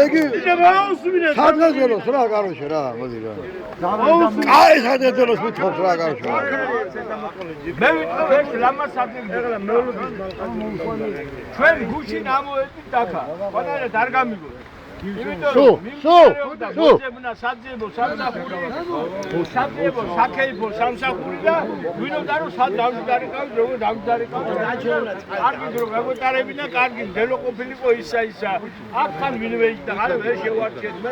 იგი სადღეგელოს რა კაროშე რა მოდი რა კაი სადღეგელოს მithობს რა კაროშე მე ვიტყვი ლამა სადღეგელო მეოლოგი ჩვენ გუში ამოედით დაკა ყველანაირად არ გამიგო სუ საძიებო საქეიფო სამსახური და ვინოდა რომ სად დავდარიყავთ როგორ დავდარიყავთ კარგი დრო გაგვეტარებინა კარგი დელო ყოფილიყო ისა აქთან ვინმე იჯდა არა ვერ შევარჩიეთ მე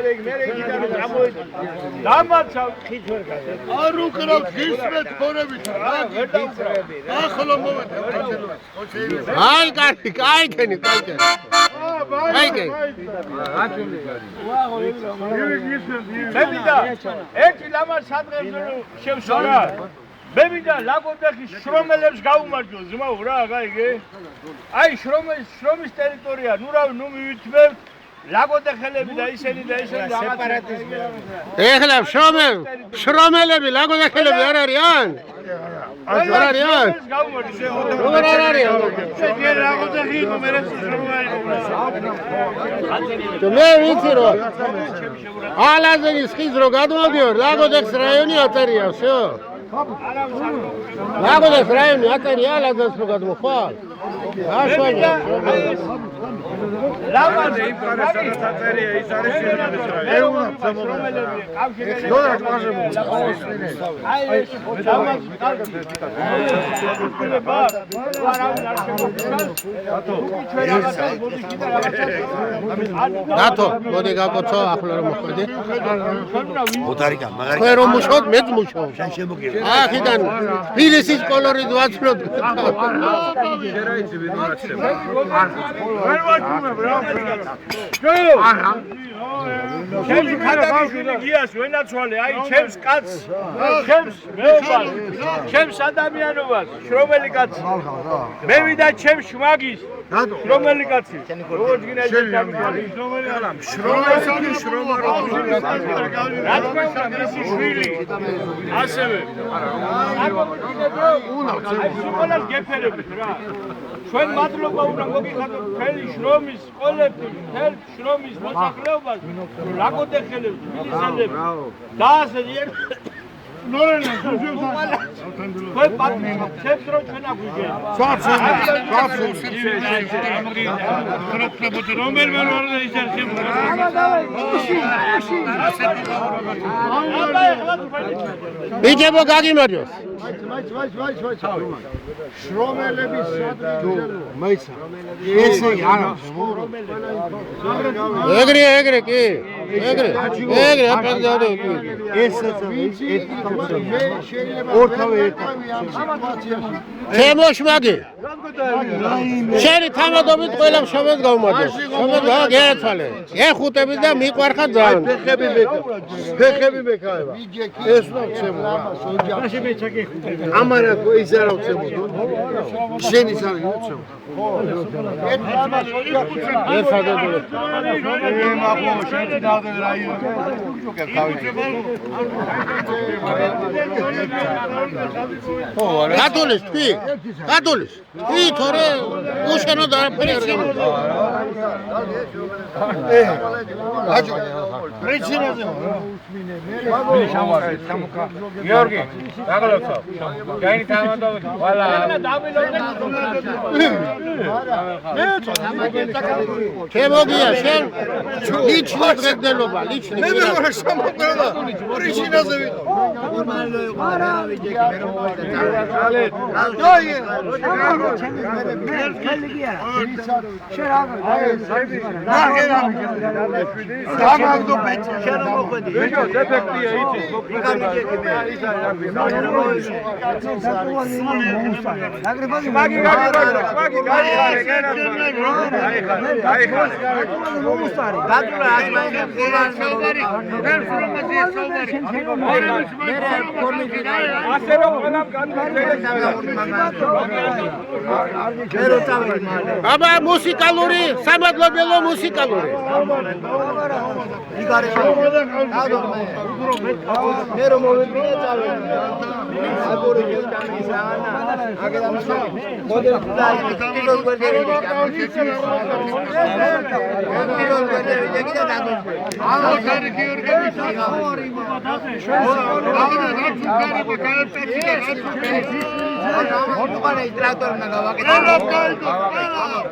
იქიდან ამოედი დამაცა ხით ვერ გადა არ უკრავ ხისმეთ ხორებით ახლა მოვედი აი კარგი კაი მე მინდა ერთი ლამა სადღეგელო შევსვარა მე მინდა ლაგოდეხის შრომელებს გაუმარჯო ზმაო რა გაიგე აი შრომის ტერიტორია ნუ მივითმევთ ლაგოდეხელები და ისინი სეპარატიზმი ეხლა შრომელები ლაგოდეხელები არ არიან არ არიან როგორ არ არიან ლაგოდეხი მე ვიცი რომ ალაზენის ხის რო გადმოვიდიო ლაგოდეხის რაიონი აწერია всё ლაგოდეხის რაიონი აწერია ალაზეს რო გადმოხვალ აშვანა ლამაზე ინფრასტრუქტურა აწერია ის არის ნატო მოდი გაკოცო ახლა რომ მოხვედი მოდარიკა მაგარი ხო რომ მუშაობ მეც მუშაობ შენ შემოგიყვე აქედან თბილისის კოლორიტ ვაცნოთ შერა იცი ვინ ვაცდება ვერ ვაჩუმებ რა არა ჩემს ქადაგიშვილი გიას ვენაცვალე აი ჩემს კაცს ჩემს მეობას ჩემს ადამიანობას შრომელი კაცი მე ვიდა ჩემს შმაგის შრომელი კაცი როგორც გინდა შრომელი არა შრომელი შრომა რა თქმა უნდა მისი შვილი ასევე არ მოგიძებო აი სულ გეფერებით რა ჩვენ მადლობა უნდა მოგიხადოთ მთელი შრომის სკოლებში, მთელ შრომის მოსახლეობას, ლაგოდეხელებს, თბილისელებს და ასე ნორენას თქვენ პატრიოტებს რო ჩვენ აგვიგეთ. ბიჭებო გაგიმარჯოს. შრომელების სადღეგელო მაიცა ესე არა ეგრე კი ეგრე აპარდადო კი ესე მე შეიძლება ორთავე ჩემო შმაგი შენი თამადობით ყველა შობეთ გავმარჯოს შობეთ გაეცვალე ეხუტები და მიყვარხარ ძალიან ფეხები მეკაება ეს ნო ჩემო ამარა ის არა უცემო შენი სარი უცემო ეს სადადო მაგო შენი დავდე რაიონი გატოლის თქვი გატოლის თქვი თორე უშენო დააფერი არ გამო აჯო პრეცინაზე გიორგი დაგლოცო გაინი თამადობ ვალა შემოგია შენ lichni დღეგდელობა lichni მე ვარ შემოგველა პრეცინაზე ვიდო ნორმალო იყო რა ვიჯექი მე რომ აბა მუსიკალური, სამადლობელო მუსიკალური. მე რომ მოვედგინე წავედი. აგური ჩემისანა. აგედა მოდელ ფუტალი ტილოს გვერდები. ტილოს გვერდები და დაგოჩვე. აუ ხარი გიორგები საუბარი მომყარე ტრაქტორი უნდა გავაკეთო.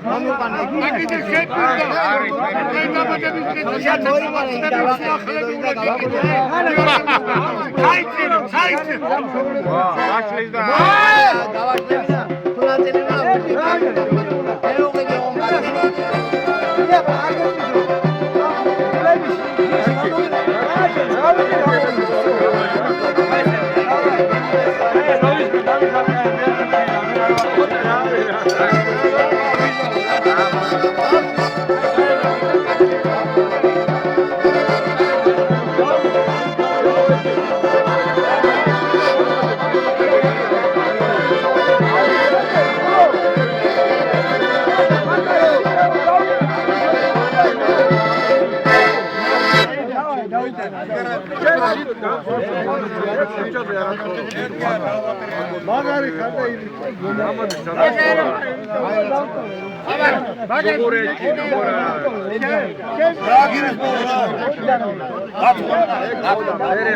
მომყარე. აკიდე შეფირდა. მაგარი ხანდა ილი. მაგარი